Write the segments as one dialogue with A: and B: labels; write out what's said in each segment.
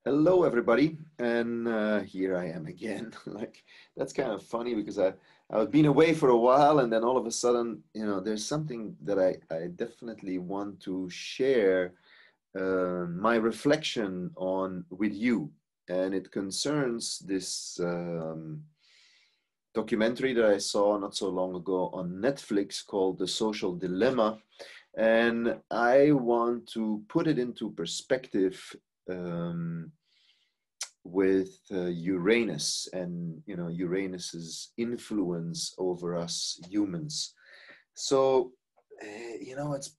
A: Hello, everybody, and here I am again. Like that's kind of funny because I've been away for a while, and then all of a sudden, there's something that I definitely want to share my reflection on with you, and it concerns this documentary that I saw not so long ago on Netflix called The Social Dilemma, and I want to put it into perspective. Um, with Uranus and Uranus's influence over us humans. So it's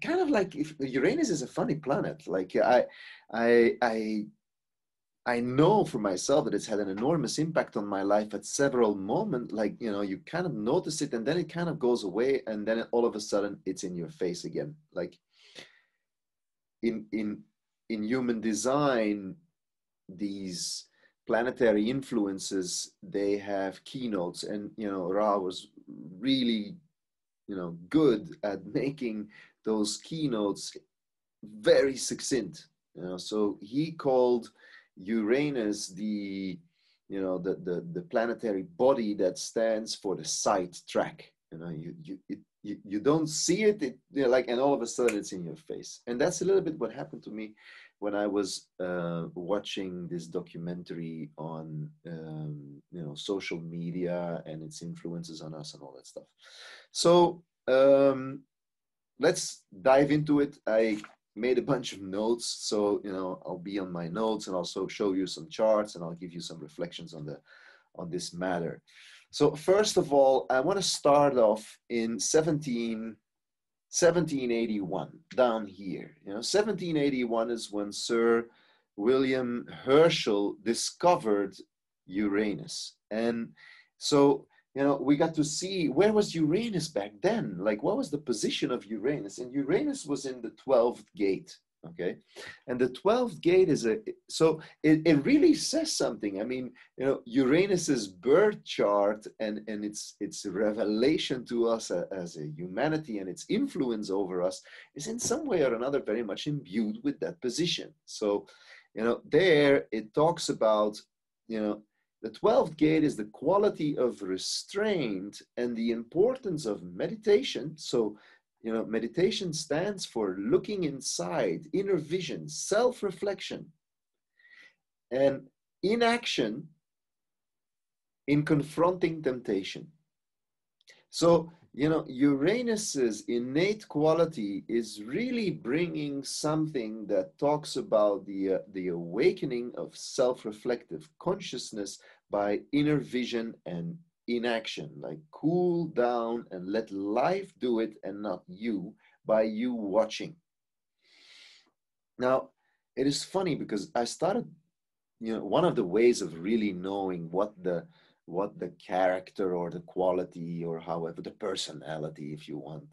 A: kind of like if Uranus is a funny planet. Like I I I know for myself that it's had an enormous impact on my life at several moments. Like you kind of notice it, and then it kind of goes away, and then all of a sudden it's in your face again. Like in in in human design, these planetary influences, they have keynotes, and Ra was really good at making those keynotes very succinct. So he called Uranus the planetary body that stands for the side track. You don't see it, like, and all of a sudden it's in your face. And that's a little bit what happened to me when I was watching this documentary on social media and its influences on us and all that stuff. So let's dive into it. I made a bunch of notes, so I'll be on my notes and also show you some charts, and I'll give you some reflections on this matter. So first of all, I want to start off in 1781, down here. 1781 is when Sir William Herschel discovered Uranus. And so, we got to see where was Uranus back then? Like, what was the position of Uranus? And Uranus was in the 12th gate. Okay. And the 12th gate so it really says something. I mean, Uranus's birth chart and its revelation to us as a humanity and its influence over us is in some way or another very much imbued with that position. So, there it talks about, the 12th gate is the quality of restraint and the importance of meditation. So, meditation stands for looking inside, inner vision, self-reflection, and inaction in confronting temptation. So, Uranus's innate quality is really bringing something that talks about the awakening of self-reflective consciousness by inner vision and inaction, like cool down and let life do it and not you, by you watching. Now, it is funny because I started, one of the ways of really knowing what the character or the quality or however the personality, if you want,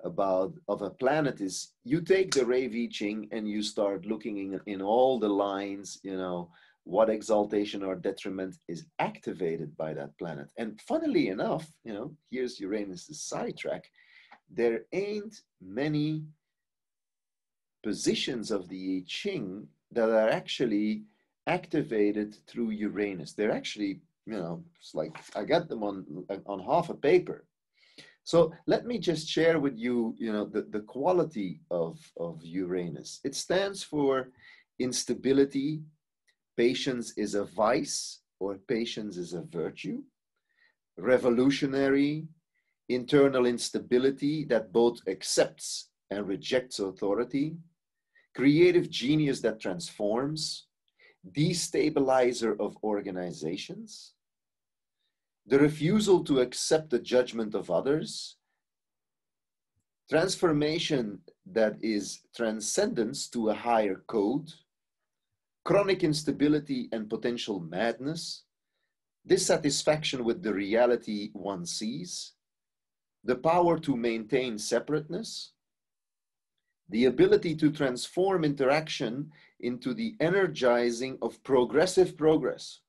A: about of a planet is you take the Rave I Ching and you start looking in all the lines, what exaltation or detriment is activated by that planet. And funnily enough, here's Uranus' sidetrack. There ain't many positions of the I Ching that are actually activated through Uranus. They're actually, it's like I got them on half a paper. So let me just share with you, the quality of Uranus. It stands for instability. Patience is a vice, or patience is a virtue. Revolutionary, internal instability that both accepts and rejects authority. Creative genius that transforms. Destabilizer of organizations. The refusal to accept the judgment of others. Transformation that is transcendence to a higher code. Chronic instability and potential madness. Dissatisfaction with the reality one sees. The power to maintain separateness. The ability to transform interaction into the energizing of progressive progress.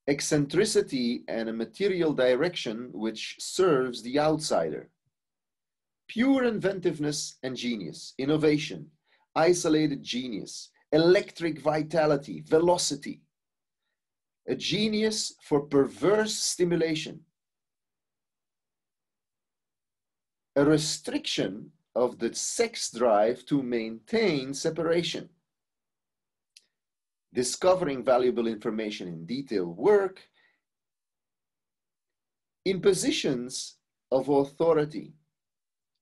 A: Eccentricity and a material direction which serves the outsider. Pure inventiveness and genius, innovation, isolated genius, electric vitality, velocity, a genius for perverse stimulation, a restriction of the sex drive to maintain separation, discovering valuable information in detailed work, in positions of authority,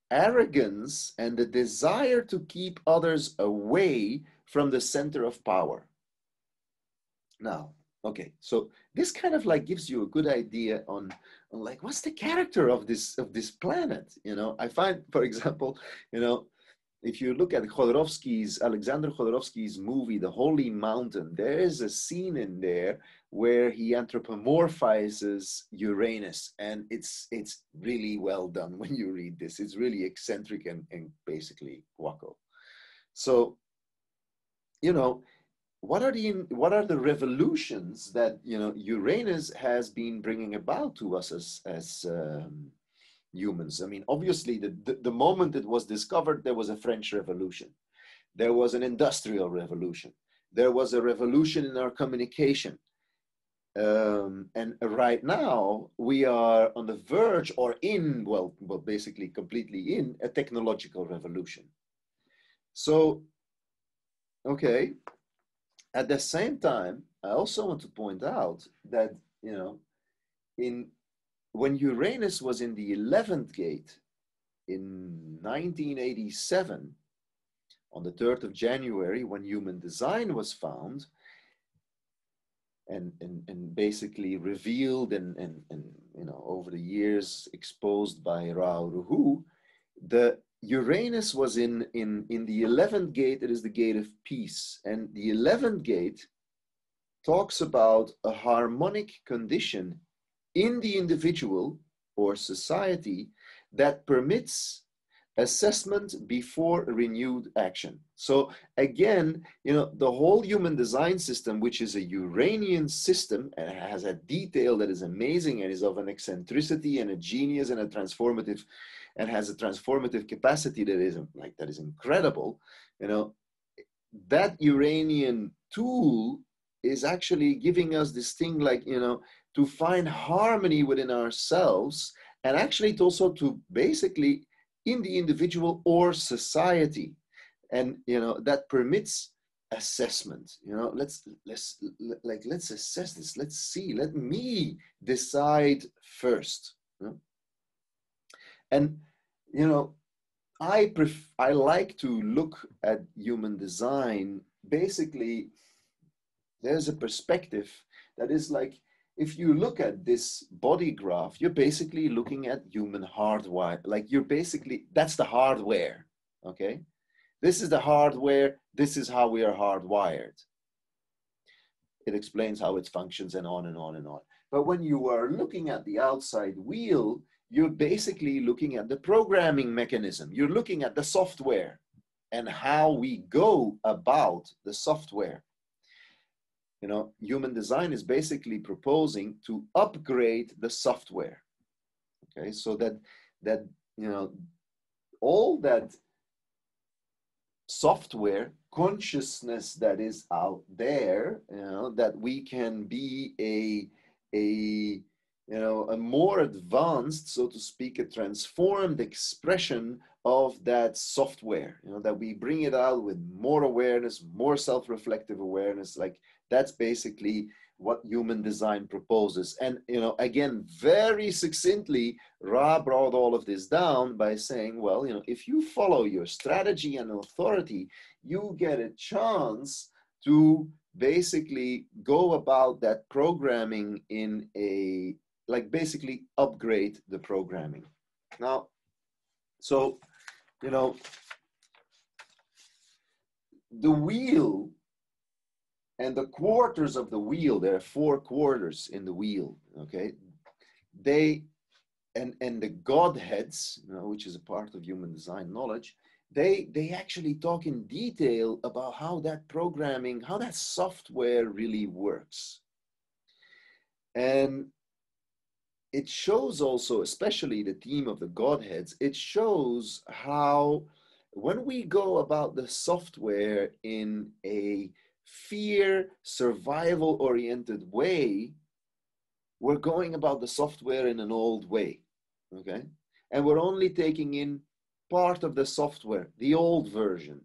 A: arrogance, and the desire to keep others away from the center of power. Now, okay, so this kind of like gives you a good idea on like what's the character of this planet. You know, I find, for example, you know, if you look at Alexander Khodorovsky's movie, The Holy Mountain, there is a scene in there where he anthropomorphizes Uranus, and it's really well done when you read this. It's really eccentric and basically wacko. So, you know, what are the revolutions that, you know, Uranus has been bringing about to us as humans? I mean, obviously, the moment it was discovered, there was a French Revolution. There was an industrial revolution. There was a revolution in our communication. And right now, we are on the verge or in, well, basically completely in a technological revolution. So, okay. At the same time, I also want to point out that, you know, when Uranus was in the 11th gate in 1987, on the 3rd of January, when human design was found and basically revealed and you know, over the years exposed by Ra Uru, the Uranus was in the 11th gate. It is the gate of peace. And the 11th gate talks about a harmonic condition in the individual or society that permits assessment before renewed action. So again, you know, the whole human design system, which is a Uranian system and has a detail that is amazing and is of an eccentricity and a genius and a transformative, and has a transformative capacity that is incredible, you know, that Uranian tool is actually giving us this thing, like, you know, to find harmony within ourselves, and actually also to basically in the individual or society. And, you know, that permits assessment. You know, let's assess this. Let's see, let me decide first. You know? And, you know, I like to look at human design. Basically, there's a perspective that is like, if you look at this body graph, you're basically looking at human hardware. Like, you're basically, that's the hardware, okay? This is the hardware. This is how we are hardwired. It explains how it functions and on and on and on. But when you are looking at the outside wheel, you're basically looking at the programming mechanism. You're looking at the software and how we go about the software. You know, human design is basically proposing to upgrade the software. Okay, so that you know, all that software consciousness that is out there, you know, that we can be a you know, a more advanced, so to speak, a transformed expression of that software, you know, that we bring it out with more awareness, more self-reflective awareness. Like, that's basically what human design proposes. And, you know, again, very succinctly, Ra brought all of this down by saying, well, you know, if you follow your strategy and authority, you get a chance to basically go about that programming in a, like, basically upgrade the programming. Now, so, you know, the wheel and the quarters of the wheel, there are 4 quarters in the wheel, okay? They, and the Godheads, you know, which is a part of human design knowledge, they actually talk in detail about how that programming, how that software really works. And it shows also, especially the theme of the Godheads, it shows how when we go about the software in a fear survival oriented way, we're going about the software in an old way, okay? And we're only taking in part of the software, the old version.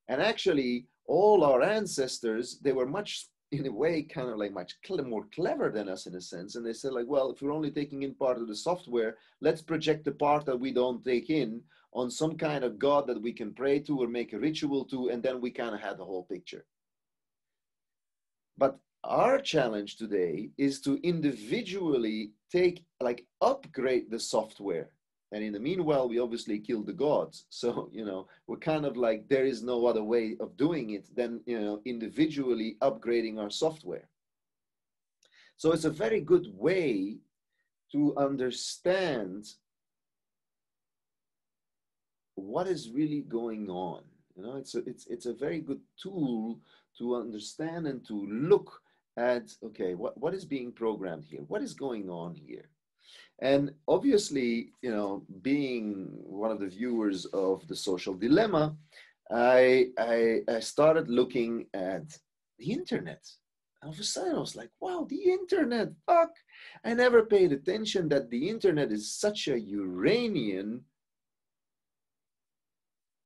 A: And actually, all our ancestors, they were much, in a way, kind of like much more clever than us in a sense. And they said like, well, if we're only taking in part of the software, let's project the part that we don't take in on some kind of God that we can pray to or make a ritual to, and then we kind of had the whole picture. But our challenge today is to individually upgrade the software. And in the meanwhile, we obviously killed the gods. So, we're kind of like, there is no other way of doing it than, individually upgrading our software. So it's a very good way to understand what is really going on. It's a very good tool to understand and to look at, okay, what is being programmed here? What is going on here? And obviously, being one of the viewers of The Social Dilemma, I started looking at the internet. All of a sudden, I was like, wow, the internet, fuck. I never paid attention that the internet is such a Uranian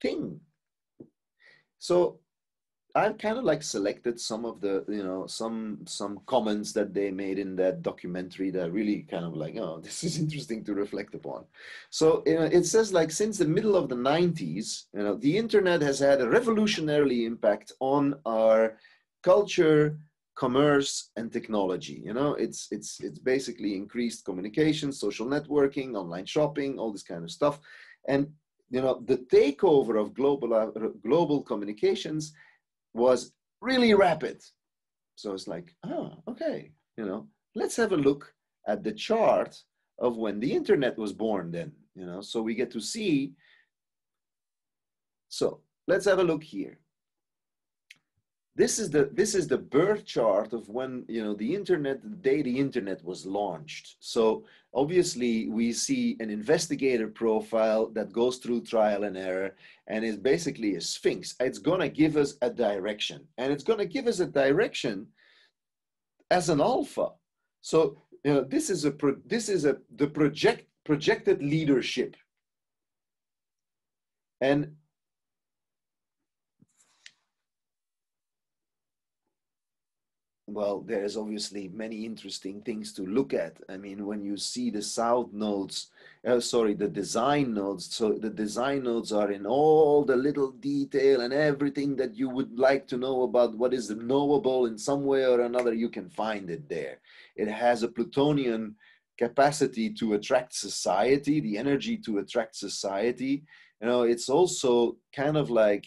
A: thing. So I've kind of like selected some of the, some comments that they made in that documentary that really kind of like, oh, this is interesting to reflect upon. So, it says like, since the middle of the 90s, the internet has had a revolutionary impact on our culture, commerce, and technology. It's basically increased communication, social networking, online shopping, all this kind of stuff. And, the takeover of global communications was really rapid. So it's like, oh, okay, let's have a look at the chart of when the internet was born then, so we get to see. So let's have a look here. This is the birth chart of when, the day the internet was launched. So obviously we see an investigator profile that goes through trial and error and is basically a sphinx. It's going to give us a direction, and it's going to give us a direction as an alpha. So, this is the projected leadership. And well, there's obviously many interesting things to look at. I mean, when you see the south nodes, the design nodes. So the design nodes are in all the little detail and everything that you would like to know about what is knowable in some way or another, you can find it there. It has a Plutonian capacity to attract society, the energy to attract society. It's also kind of like,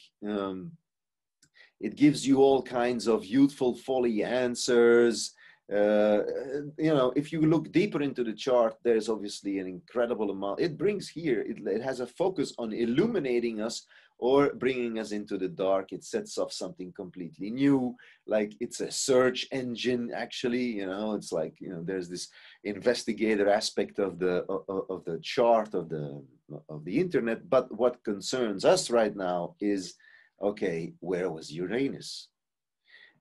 A: it gives you all kinds of youthful folly answers. If you look deeper into the chart, there's obviously an incredible amount. It brings here, it has a focus on illuminating us or bringing us into the dark. It sets off something completely new, like it's a search engine, actually. It's like, there's this investigator aspect of the chart of the internet. But what concerns us right now is, okay, where was Uranus?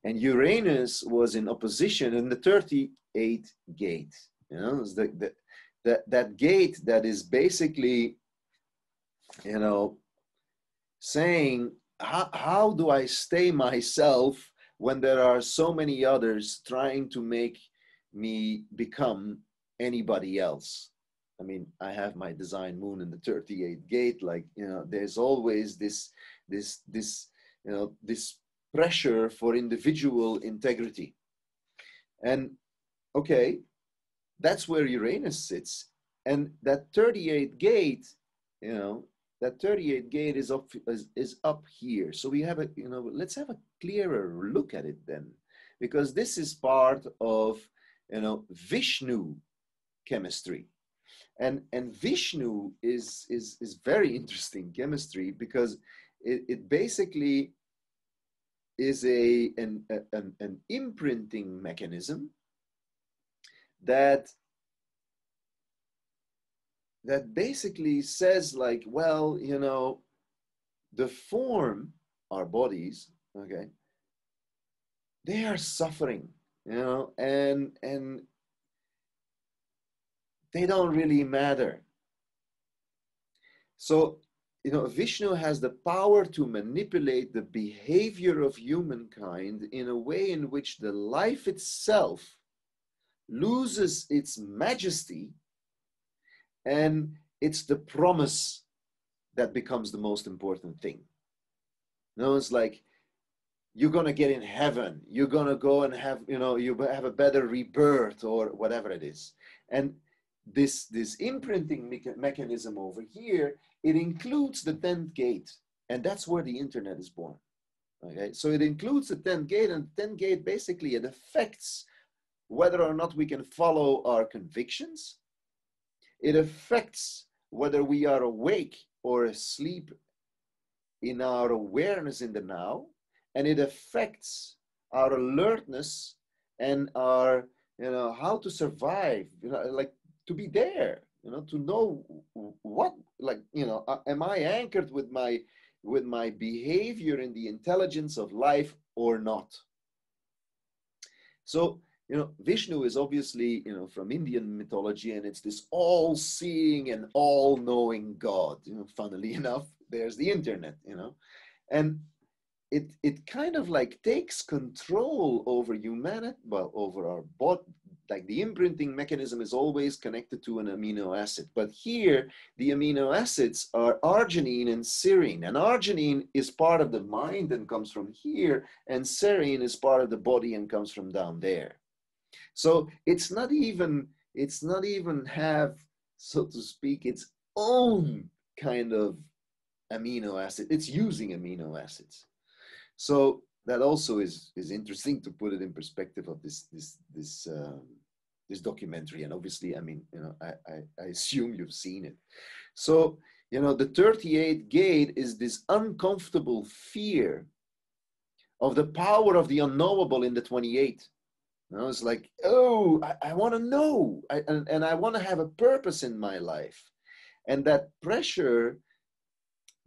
A: And Uranus was in opposition in the 38th gate. It's that gate that is basically, saying, how do I stay myself when there are so many others trying to make me become anybody else? I mean, I have my design moon in the 38th gate. Like, there's always this pressure for individual integrity. And okay, that's where Uranus sits. And that 38th gate, that 38th gate is up here. So we have let's have a clearer look at it then, because this is part of, Vishnu chemistry. And Vishnu is very interesting chemistry, because it basically is an imprinting mechanism that basically says like, well, the form, our bodies, okay, they are suffering, and they don't really matter. So, Vishnu has the power to manipulate the behavior of humankind in a way in which the life itself loses its majesty, and it's the promise that becomes the most important thing. It's like, you're going to get in heaven, you're going to go and have, you have a better rebirth or whatever it is. And this imprinting mechanism over here, it includes the 10th gate, and that's where the internet is born. Okay, so it includes the 10th gate, and the 10th gate, basically it affects whether or not we can follow our convictions. It affects whether we are awake or asleep in our awareness in the now, and it affects our alertness and our, how to survive, like to be there, to know what, like, am I anchored with my behavior in the intelligence of life or not? So, Vishnu is obviously, from Indian mythology, and it's this all-seeing and all-knowing God. Funnily enough, there's the internet, and it kind of like takes control over humanity, well, over our body. Like, the imprinting mechanism is always connected to an amino acid, but here the amino acids are arginine and serine, and arginine is part of the mind and comes from here, and serine is part of the body and comes from down there. So it's not even have, so to speak, its own kind of amino acid. It's using amino acids. So that also is interesting to put it in perspective of this documentary. And obviously, I mean, I assume you've seen it. So, the 38th gate is this uncomfortable fear of the power of the unknowable in the 28th. It's like, oh, I want to know, and I want to have a purpose in my life. And that pressure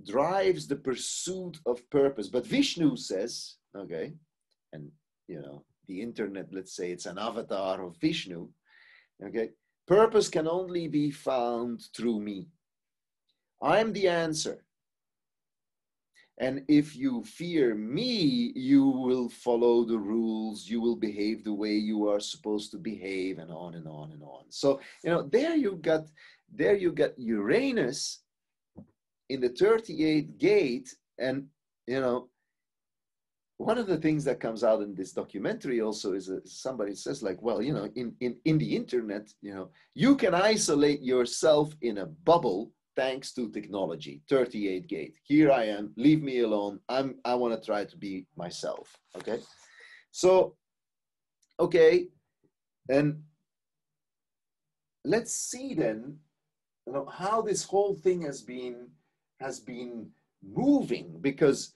A: drives the pursuit of purpose. But Vishnu says, okay, and the internet, let's say it's an avatar of Vishnu, okay, purpose can only be found through me. I'm the answer. And if you fear me, you will follow the rules, you will behave the way you are supposed to behave, and on and on and on. So, there you got Uranus in the 38th gate. And, one of the things that comes out in this documentary also is somebody says, like, well, in the internet, you can isolate yourself in a bubble thanks to technology. 38th gate. Here I am, leave me alone. I want to try to be myself. Okay. So, okay. And let's see then, how this whole thing has been moving, because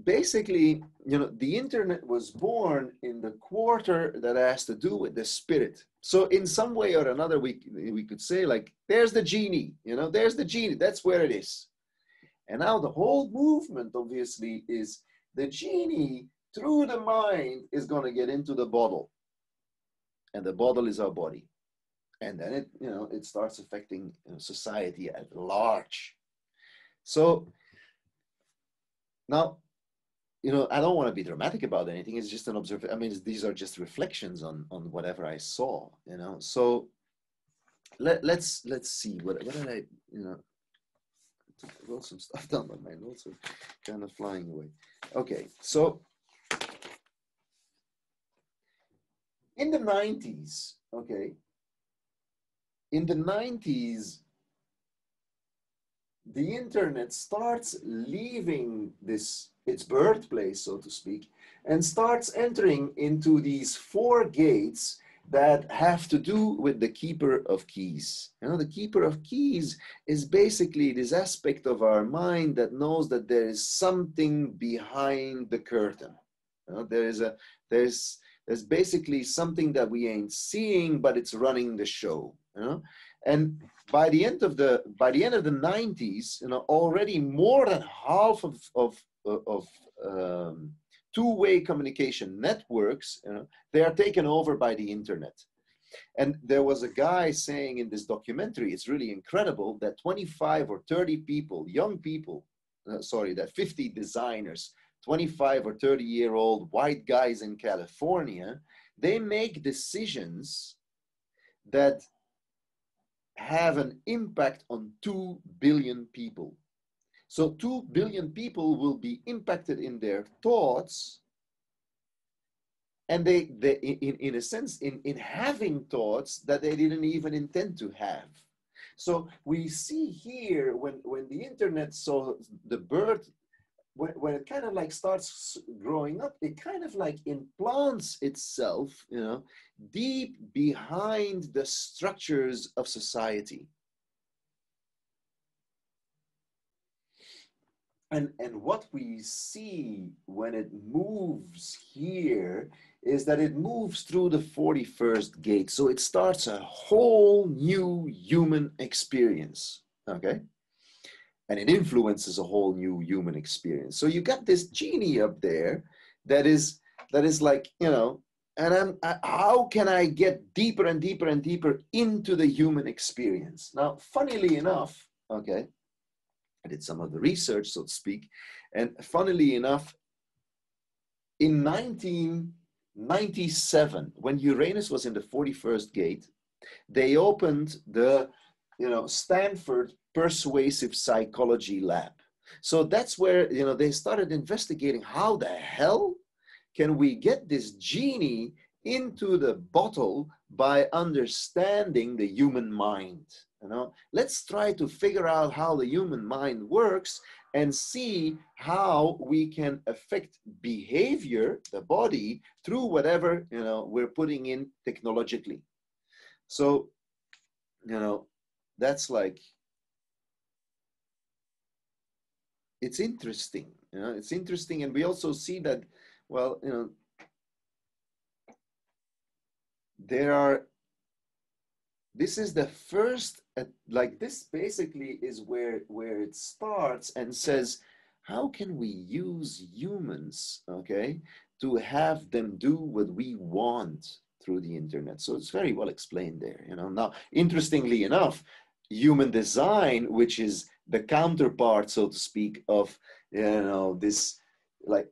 A: basically, the internet was born in the quarter that has to do with the spirit. So in some way or another, we could say, like, there's the genie, there's the genie, that's where it is. And now the whole movement, obviously, is the genie through the mind is going to get into the bottle. And the bottle is our body. And then it starts affecting society at large. So now, I don't want to be dramatic about anything. It's just an observation. I mean, these are just reflections on whatever I saw, So let's see. What did I, I wrote some stuff down, but my notes are kind of flying away. Okay, so in the 90s, okay, in the 90s, the internet starts leaving its birthplace, so to speak, and starts entering into these 4 gates that have to do with the keeper of keys. The keeper of keys is basically this aspect of our mind that knows that there is something behind the curtain. There's basically something that we ain't seeing, but it's running the show. And by the end of the 90s, already more than half of two-way communication networks, they are taken over by the internet. And there was a guy saying in this documentary, it's really incredible, that 25 or 30 people, young people, that 50 designers, 25 or 30-year-old white guys in California, they make decisions that have an impact on 2 billion people. So 2 billion people will be impacted in their thoughts, and they in a sense, in having thoughts that they didn't even intend to have. So we see here when the internet saw the birth, when it kind of like starts growing up, it kind of like implants itself, deep behind the structures of society. And what we see when it moves here is that it moves through the 41st gate. So it starts a whole new human experience, okay? And it influences a whole new human experience. So you got this genie up there that is like, and how can I get deeper and deeper and deeper into the human experience? Now, funnily enough, okay, I did some of the research, so to speak, and funnily enough, in 1997, when Uranus was in the 41st gate, they opened the, Stanford Persuasive Psychology Lab. So that's where, they started investigating how the hell can we get this genie into the bottle by understanding the human mind. Let's try to figure out how the human mind works and see how we can affect behavior, the body, through whatever, we're putting in technologically. So, that's like, it's interesting, it's interesting. And we also see that, well, this is the first, like this basically is where it starts and says, how can we use humans, okay, to have them do what we want through the internet? So it's very well explained there, Now, interestingly enough, human design, which is the counterpart, so to speak, of, this, like,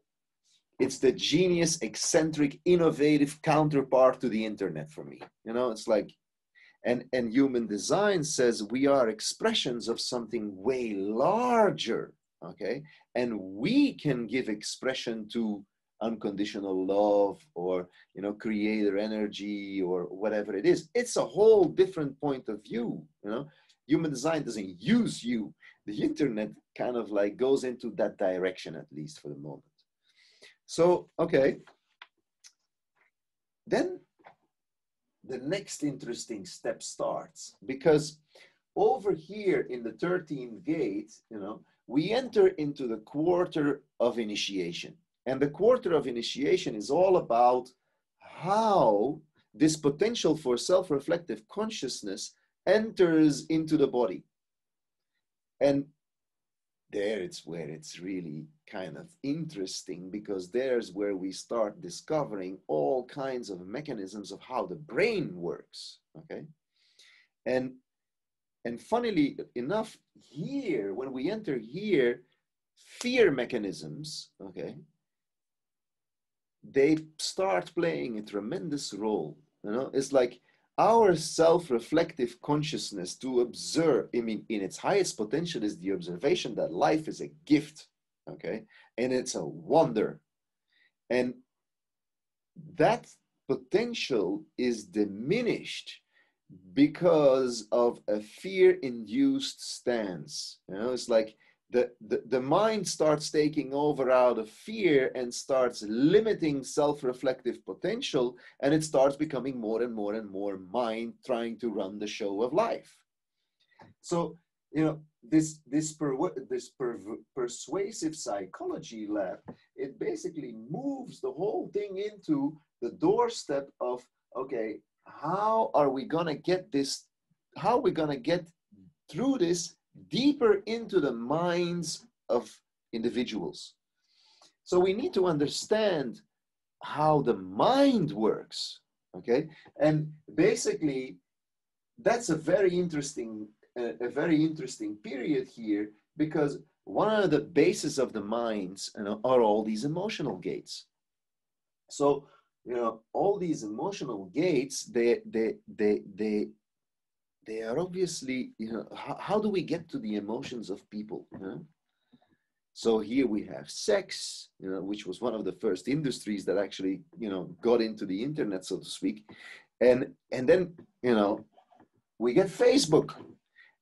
A: it's the genius, eccentric, innovative counterpart to the internet for me. It's like, and human design says we are expressions of something way larger, okay? And we can give expression to unconditional love or, creator energy or whatever it is. It's a whole different point of view, Human design doesn't use you. The internet kind of like goes into that direction, at least for the moment. So, okay. Then the next interesting step starts, because over here in the 13th gate, we enter into the quarter of initiation. And the quarter of initiation is all about how this potential for self-reflective consciousness enters into the body. And there it's where it's really kind of interesting, because there's where we start discovering all kinds of mechanisms of how the brain works, okay? And funnily enough, here, when we enter here, fear mechanisms, okay, they start playing a tremendous role, It's like our self-reflective consciousness to observe, in its highest potential is the observation that life is a gift, okay? And it's a wonder. And that potential is diminished because of a fear-induced stance. It's like the mind starts taking over out of fear and starts limiting self-reflective potential, and it starts becoming more and more and more mind trying to run the show of life. So, this persuasive psychology lab, it basically moves the whole thing into the doorstep of, okay, how are we gonna get this how we're going to get through this deeper into the minds of individuals. So we need to understand how the mind works, okay? And basically, that's a very interesting period here, because one of the bases of the minds, you know, are all these emotional gates. So, you know, all these emotional gates, they are obviously, you know, how do we get to the emotions of people? You know? So here we have sex, you know, which was one of the first industries that actually, you know, got into the internet, so to speak. And then, you know, we get Facebook.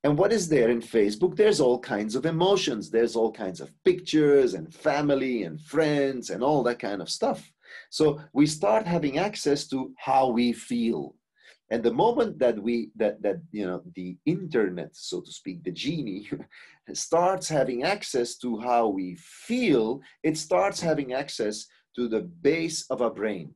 A: And what is there in Facebook? There's all kinds of emotions. There's all kinds of pictures and family and friends and all that kind of stuff. So we start having access to how we feel. And the moment that you know, the internet, so to speak, the genie, starts having access to how we feel, it starts having access to the base of our brain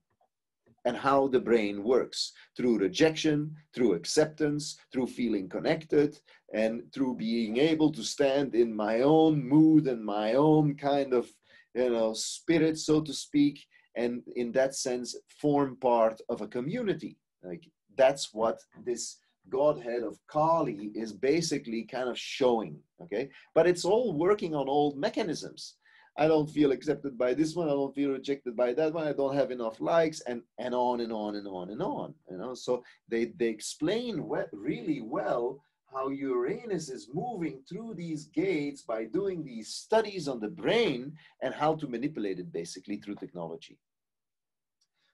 A: and how the brain works through rejection, through acceptance, through feeling connected, and through being able to stand in my own mood and my own kind of, you know, spirit, so to speak, and in that sense, form part of a community. Like, that's what this Godhead of Kali is basically kind of showing, okay? But it's all working on old mechanisms. I don't feel accepted by this one, I don't feel rejected by that one, I don't have enough likes, and on and on and on and on, you know? So they explain really well how Uranus is moving through these gates by doing these studies on the brain and how to manipulate it basically through technology.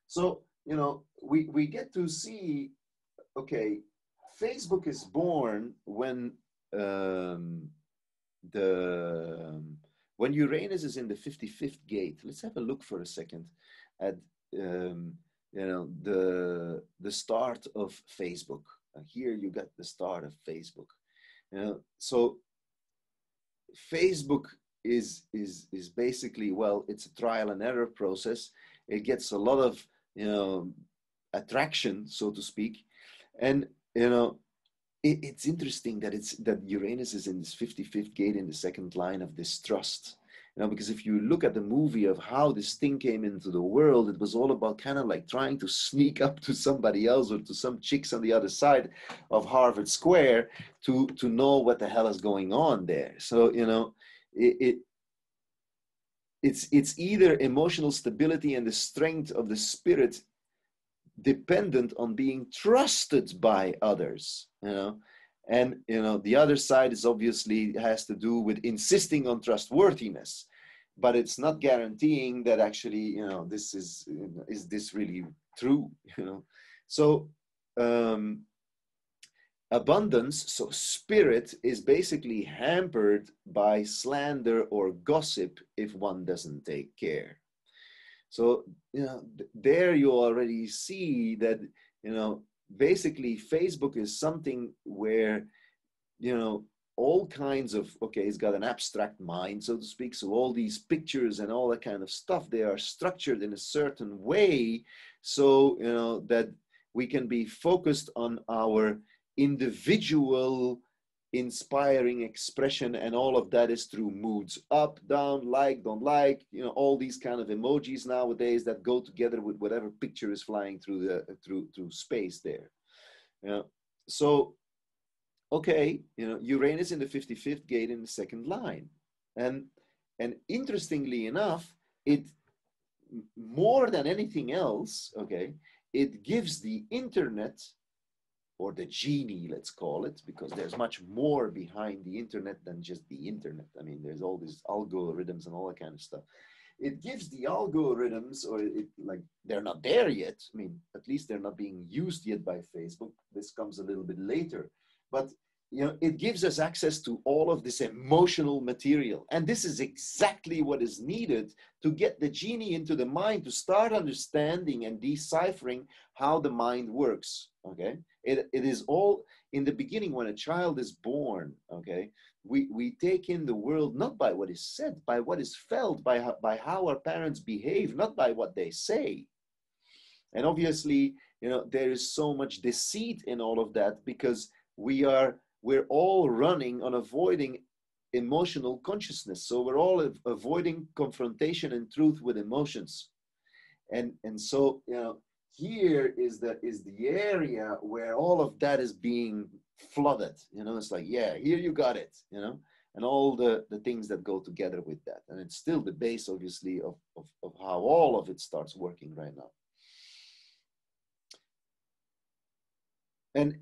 A: So, you know, we get to see, okay, Facebook is born when when Uranus is in the 55th gate. Let's have a look for a second at you know, the start of Facebook. Here you got the start of Facebook. You know, so Facebook is basically, well, it's a trial and error process. It gets a lot of, you know, attraction, so to speak, and you know, it's interesting that Uranus is in this 55th gate in the second line of distrust. You know, because if you look at the movie of how this thing came into the world, it was all about kind of like trying to sneak up to somebody else or to some chicks on the other side of Harvard Square to know what the hell is going on there. So, you know, it's either emotional stability and the strength of the spirit dependent on being trusted by others, you know. And you know, the other side is obviously has to do with insisting on trustworthiness, but it's not guaranteeing that actually, you know, this is this really true, you know. So abundance, so spirit, is basically hampered by slander or gossip if one doesn't take care. So, you know, there you already see that, you know, basically Facebook is something where, you know, all kinds of, okay, it's got an abstract mind, so to speak. So all these pictures and all that kind of stuff, they are structured in a certain way so, you know, that we can be focused on our individual inspiring expression, and all of that is through moods: up, down, like, don't like, you know, all these kind of emojis nowadays that go together with whatever picture is flying through the through space there. You know? So okay, you know, Uranus in the 55th gate in the second line, and interestingly enough, it, more than anything else, okay, it gives the internet, or the genie, let's call it, because there's much more behind the internet than just the internet. I mean, there's all these algorithms and all that kind of stuff. It gives the algorithms, or it, like, they're not there yet. I mean, at least they're not being used yet by Facebook. This comes a little bit later. But, you know, it gives us access to all of this emotional material. And this is exactly what is needed to get the genie into the mind, to start understanding and deciphering how the mind works, okay? It is all in the beginning when a child is born, okay? We take in the world not by what is said, by what is felt, by how our parents behave, not by what they say. And obviously, you know, there is so much deceit in all of that, because we're all running on avoiding emotional consciousness. So we're all avoiding confrontation and truth with emotions. And so, you know, here is the area where all of that is being flooded. You know, it's like, yeah, here you got it, you know, and all the things that go together with that. And it's still the base, obviously, of how all of it starts working right now. And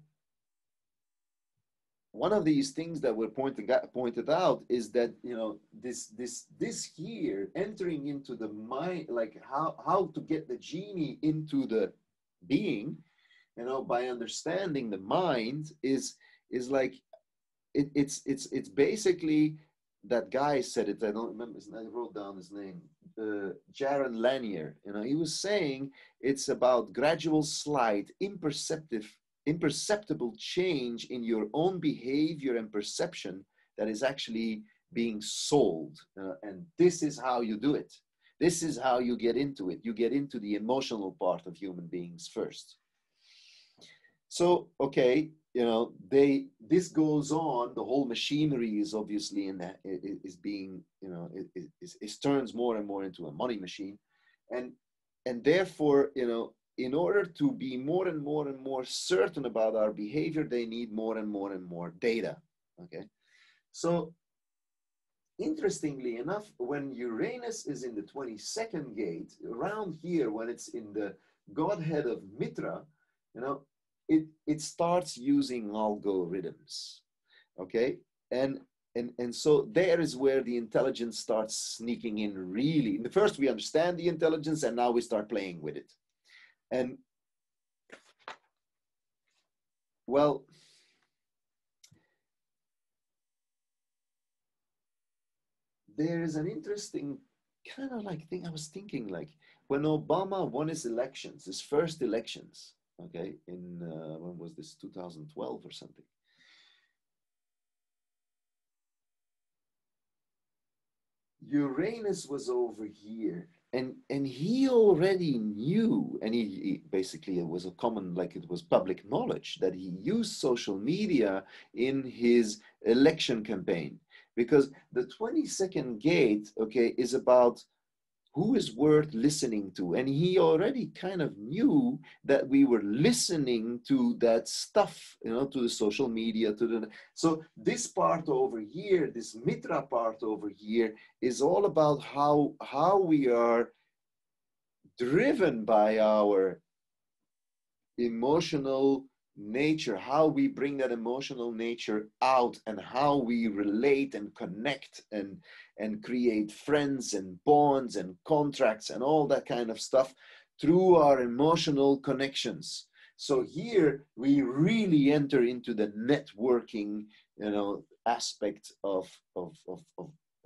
A: one of these things that were pointed out is that, you know, this here entering into the mind, like how to get the genie into the being, you know, by understanding the mind is like it's basically, that guy said it, I don't remember his name, I wrote down his name, Jaron Lanier, you know, he was saying it's about gradual, slight, imperceptible change in your own behavior and perception that is actually being sold. And this is how you do it. This is how you get into it. You get into the emotional part of human beings first. So, okay, you know, this goes on, the whole machinery is obviously in that, is being, you know, it turns more and more into a money machine. And therefore, you know, in order to be more and more and more certain about our behavior, they need more and more and more data, okay? So interestingly enough, when Uranus is in the 22nd gate, around here, when it's in the godhead of Mitra, you know, it starts using algorithms, okay? And so there is where the intelligence starts sneaking in really. First we understand the intelligence, and now we start playing with it. And well, there is an interesting kind of like thing I was thinking, like when Obama won his elections, his first elections, okay, in when was this, 2012 or something. Uranus was over here, and he already knew, and he basically, it was a common, like it was public knowledge that he used social media in his election campaign, because the 22nd gate, okay, is about who is worth listening to. And he already kind of knew that we were listening to that stuff, you know, to the social media, to the, so this part over here, this Mitra part over here, is all about how we are driven by our emotional nature, how we bring that emotional nature out, and how we relate and connect and create friends and bonds and contracts and all that kind of stuff through our emotional connections. So here we really enter into the networking, you know, aspect of you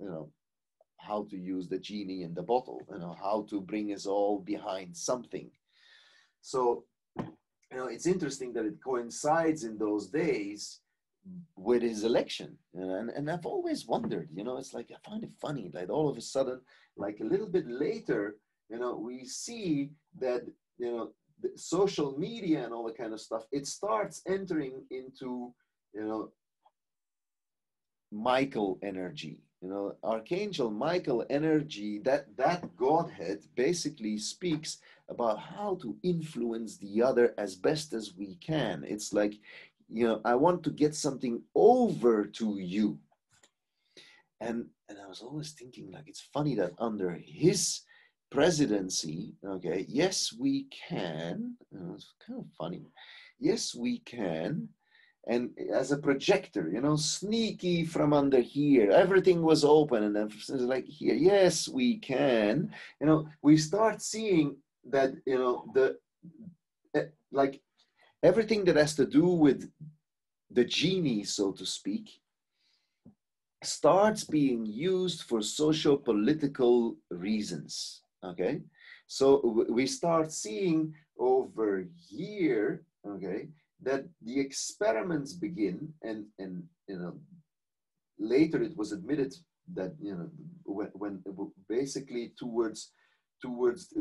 A: know, how to use the genie in the bottle, you know, how to bring us all behind something. So, you know, it's interesting that it coincides in those days with his election. And I've always wondered, you know, it's like, I find it funny, like all of a sudden, like a little bit later, you know, we see that, you know, the social media and all that kind of stuff, it starts entering into, you know, Michael energy, you know, Archangel Michael energy, that Godhead basically speaks about how to influence the other as best as we can. It's like, you know, I want to get something over to you. And I was always thinking, like, it's funny that under his presidency, okay, yes, we can, it's kind of funny. Yes, we can. And as a projector, you know, sneaky from under here, everything was open, and then it's like here, yes, we can. You know, we start seeing that, you know, like everything that has to do with the genie, so to speak, starts being used for socio-political reasons. Okay, so we start seeing over here, okay, that the experiments begin, and you know, later it was admitted that, you know, when basically towards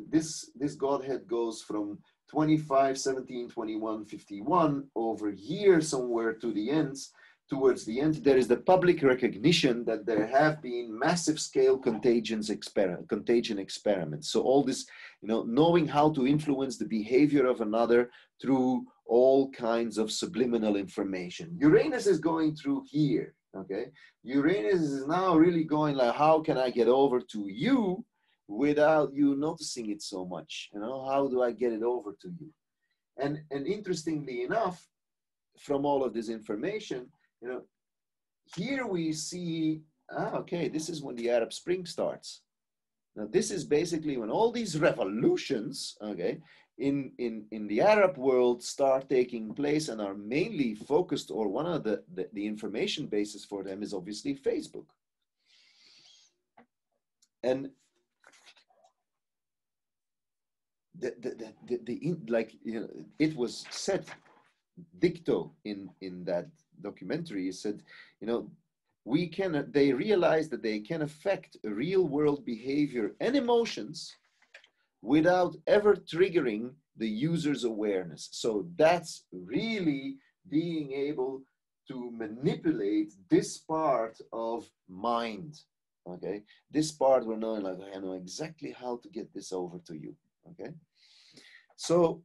A: this Godhead goes from 25, 17, 21, 51, over here somewhere to the ends, towards the end, there is the public recognition that there have been massive scale contagion experiments. So all this, knowing how to influence the behavior of another through all kinds of subliminal information. Uranus is going through here, okay? Uranus is now really going like, how can I get over to you without you noticing it so much? How do I get it over to you? And interestingly enough, from all of this information, here we see, okay, this is when the Arab Spring starts. Now, this is basically when all these revolutions, okay, in the Arab world start taking place and are mainly focused, or one of the information basis for them is obviously Facebook. And it was said dicto in that documentary. He said, they realize that they can affect real world behavior and emotions without ever triggering the user's awareness. So that's really being able to manipulate this part of mind, okay? This part we're knowing, like, I know exactly how to get this over to you, okay? So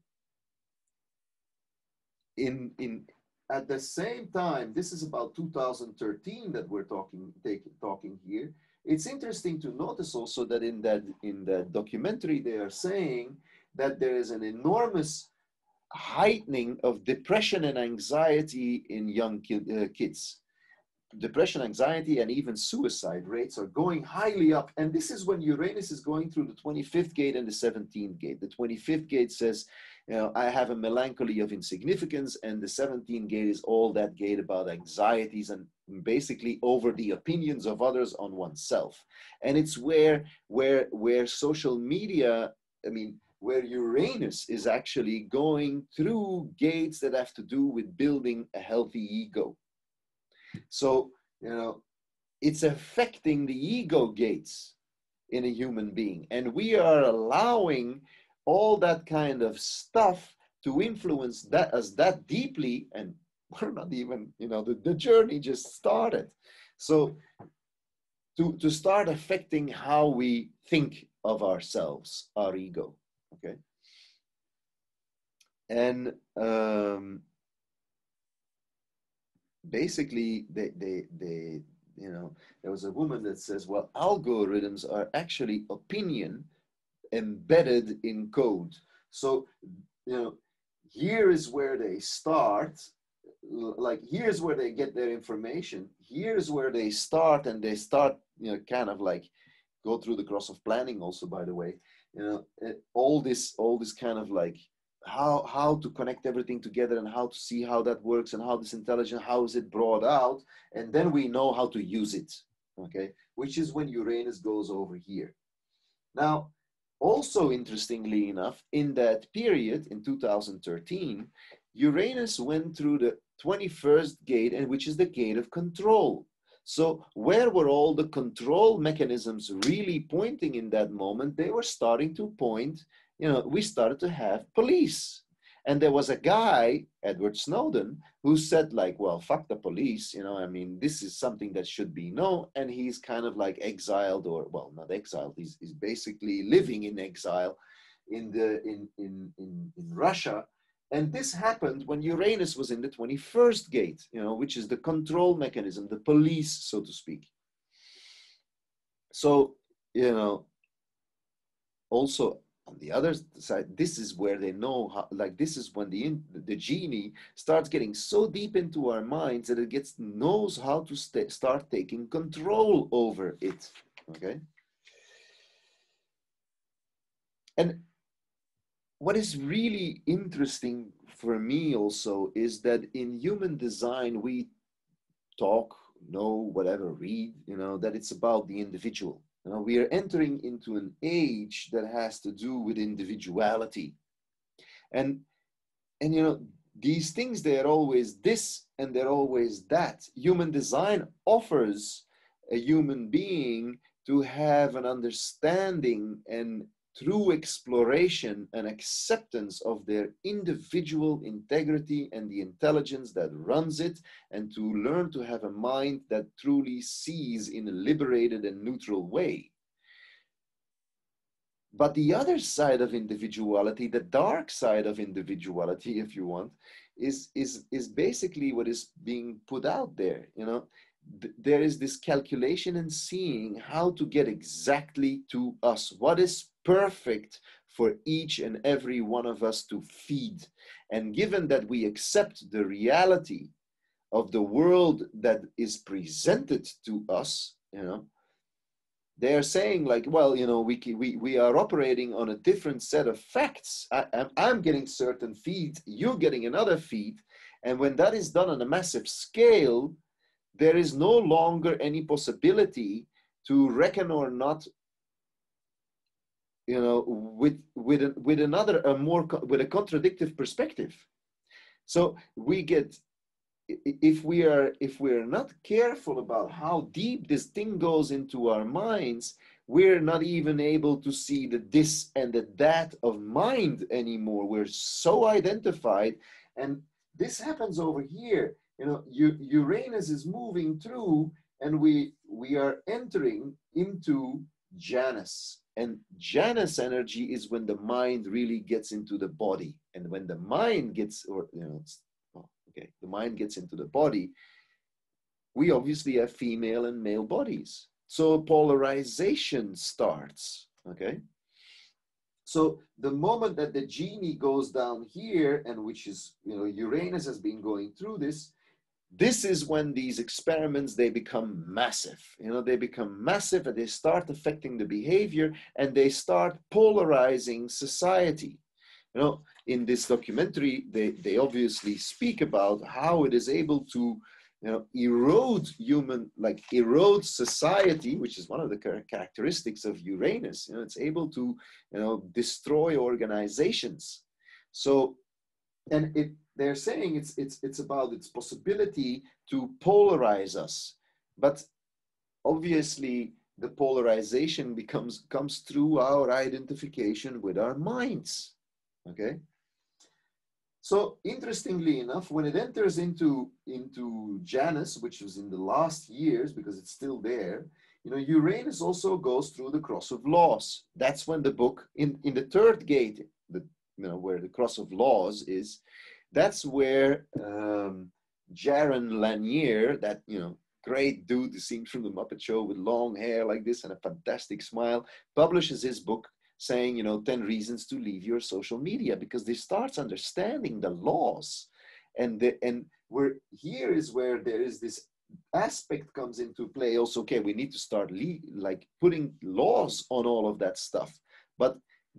A: at the same time, this is about 2013 that we're talking here. It's interesting to notice also that in that documentary, they are saying that there is an enormous heightening of depression and anxiety in young kids. Depression, anxiety, and even suicide rates are going highly up. And this is when Uranus is going through the 25th gate and the 17th gate. The 25th gate says, I have a melancholy of insignificance, and the 17th gate is all that gate about anxieties and basically over the opinions of others on oneself. And it's where social media, where Uranus is actually going through gates that have to do with building a healthy ego. So, it's affecting the ego gates in a human being. And we are allowing all that kind of stuff to influence us that deeply. And we're not even, the journey just started. So to start affecting how we think of ourselves, our ego, okay? And basically, there was a woman that says, well, algorithms are actually opinion embedded in code. So, here is where they start, like, here's where they get their information. Here's where they start, and they start, kind of like go through the cross of planning also, by the way, all this kind of like, how to connect everything together and how to see how that works and how this intelligence, how is it brought out, and then we know how to use it, okay? Which is when Uranus goes over here. Now, also interestingly enough, in that period, in 2013, Uranus went through the 21st gate, and which is the gate of control. So where were all the control mechanisms really pointing in that moment? They were starting to point, we started to have police. And there was a guy, Edward Snowden, who said like, well, fuck the police, this is something that should be known. And he's kind of like exiled, or, well, not exiled, he's basically living in exile in Russia. And this happened when Uranus was in the 21st gate, which is the control mechanism, the police, so to speak. So, also on the other side, this is where they know how, like, this is when the genie starts getting so deep into our minds that it knows how to start taking control over it, okay? And what is really interesting for me also is that in human design, we talk, know, whatever, read, that it's about the individual. We are entering into an age that has to do with individuality. And these things, they're always this and they're always that. Human design offers a human being to have an understanding and through exploration and acceptance of their individual integrity and the intelligence that runs it, and to learn to have a mind that truly sees in a liberated and neutral way. But the other side of individuality, the dark side of individuality, if you want, is basically what is being put out there. You know, there is this calculation and seeing how to get exactly to us, what is perfect for each and every one of us to feed. And given that we accept the reality of the world that is presented to us, you know, they're saying like, well, you know, we are operating on a different set of facts. I'm getting certain feed, you're getting another feed. And when that is done on a massive scale, there is no longer any possibility to reckon or not, you know, with another, with a contradictive perspective. So we get, if we're not careful about how deep this thing goes into our minds, we're not even able to see the this and the that of mind anymore. We're so identified, and this happens over here. You know, Uranus is moving through, and we are entering into Janus. And Janus energy is when the mind really gets into the body, and when the mind gets, or you know, okay, the mind gets into the body, we obviously have female and male bodies. So polarization starts, okay? So the moment that the genie goes down here, and which is, you know, Uranus has been going through this, this is when these experiments, they become massive. You know, they become massive, and they start affecting the behavior, and they start polarizing society. You know, in this documentary, they obviously speak about how it is able to, you know, erode society, which is one of the characteristics of Uranus. You know, it's able to, you know, destroy organizations. So, and they're saying it's about its possibility to polarize us, but obviously the polarization comes through our identification with our minds. Okay. So interestingly enough, when it enters into Janus, which was in the last years, because it's still there, you know, Uranus also goes through the cross of laws. That's when the book in the third gate, you know, where the cross of laws is, that's where Jaron Lanier, that, you know, great dude, seen from the Muppet Show with long hair like this and a fantastic smile, publishes his book saying, you know, 10 reasons to leave your social media, because they starts understanding the laws. And where here is where there is this aspect comes into play also. Okay, we need to start like putting laws on all of that stuff. But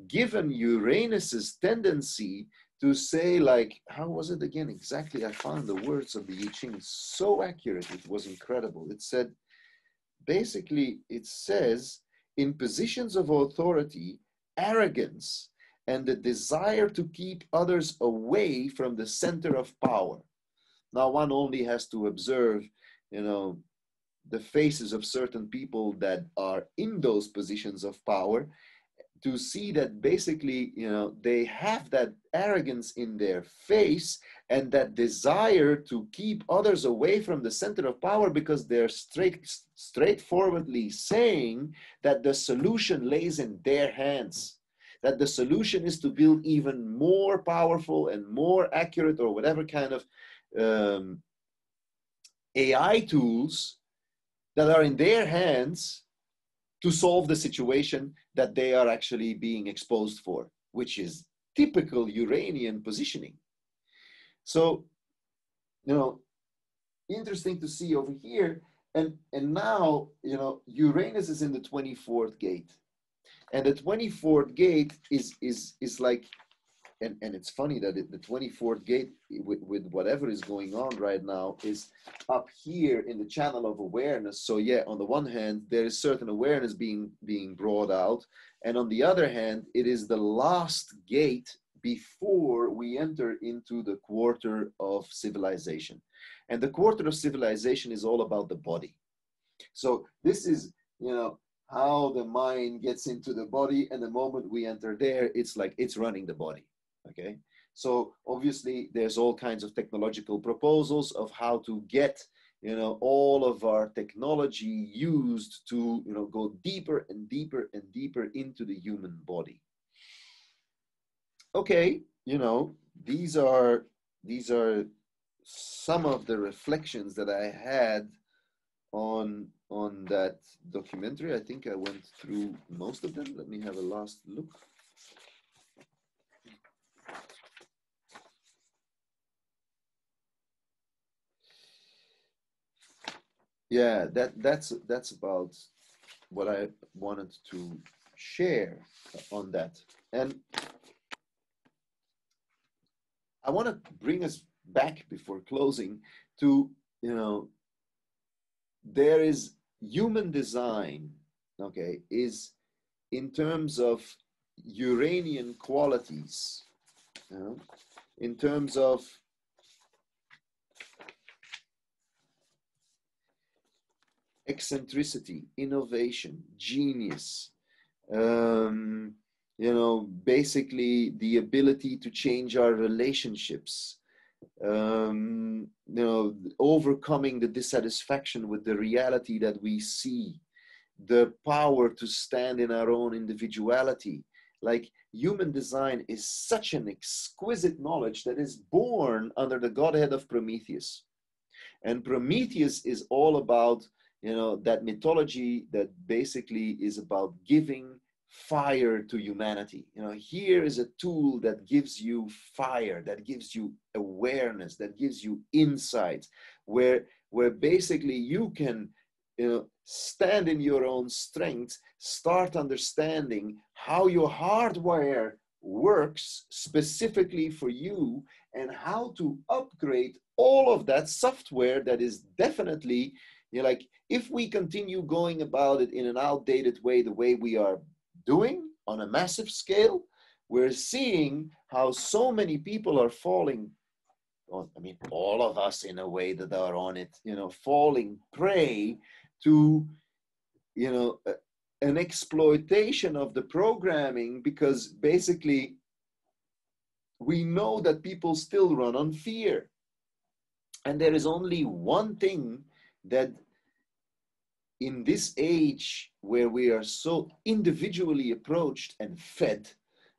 A: given Uranus's tendency to say, like, how was it again exactly? I found the words of the I Ching so accurate, it was incredible. It said, basically, it says, in positions of authority, arrogance and the desire to keep others away from the center of power. Now, one only has to observe, you know, the faces of certain people that are in those positions of power to see that basically, you know, they have that arrogance in their face and that desire to keep others away from the center of power, because they're straightforwardly saying that the solution lays in their hands, that the solution is to build even more powerful and more accurate or whatever kind of AI tools that are in their hands to solve the situation that they are actually being exposed for, which is typical Uranian positioning. So, you know, interesting to see over here. And now, you know, Uranus is in the 24th gate. And the 24th gate is like, and it's funny that the 24th gate, with whatever is going on right now, is up here in the channel of awareness. So yeah, on the one hand, there is certain awareness being brought out, and on the other hand, it is the last gate before we enter into the quarter of civilization. And the quarter of civilization is all about the body. So this is, you know, how the mind gets into the body, and the moment we enter there, it's like it's running the body. Okay, so obviously there's all kinds of technological proposals of how to get, you know, all of our technology used to, you know, go deeper and deeper and deeper into the human body. Okay, you know, these are some of the reflections that I had on that documentary. I think I went through most of them. Let me have a last look. Yeah, that's about what I wanted to share on that. And I want to bring us back before closing to, you know, there is human design, okay, is in terms of Uranian qualities, you know, in terms of eccentricity, innovation, genius, you know, basically the ability to change our relationships, you know, overcoming the dissatisfaction with the reality that we see, the power to stand in our own individuality. Like human design is such an exquisite knowledge that is born under the godhead of Prometheus. And Prometheus is all about, you know, that mythology that basically is about giving fire to humanity. You know, here is a tool that gives you fire, that gives you awareness, that gives you insight, where basically you can, you know, stand in your own strength, start understanding how your hardware works specifically for you, and how to upgrade all of that software that is definitely, you know, like if we continue going about it in an outdated way, the way we are doing on a massive scale, we're seeing how so many people are falling on, I mean, all of us in a way that are on it, you know, falling prey to, you know, an exploitation of the programming, because basically we know that people still run on fear. And there is only one thing that in this age where we are so individually approached and fed,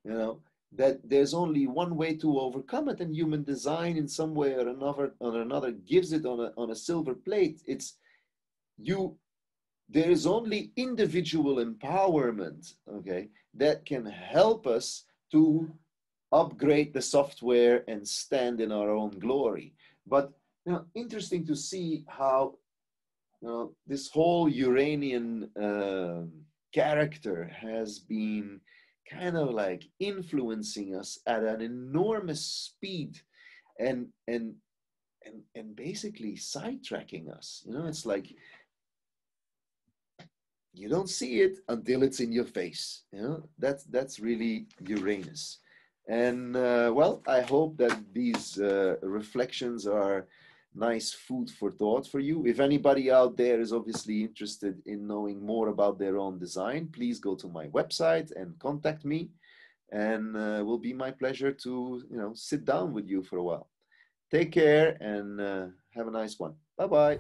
A: you know, that there's only one way to overcome it, and human design in some way or another gives it on a silver plate. It's you, there is only individual empowerment, okay, that can help us to upgrade the software and stand in our own glory. But, you know, interesting to see how, you know, this whole Uranian character has been kind of like influencing us at an enormous speed, and basically sidetracking us. You know, it's like you don't see it until it's in your face. You know, that's really Uranus. And well, I hope that these reflections are nice food for thought for you. If anybody out there is obviously interested in knowing more about their own design, please go to my website and contact me, and it will be my pleasure to, you know, sit down with you for a while. Take care, and have a nice one. Bye bye.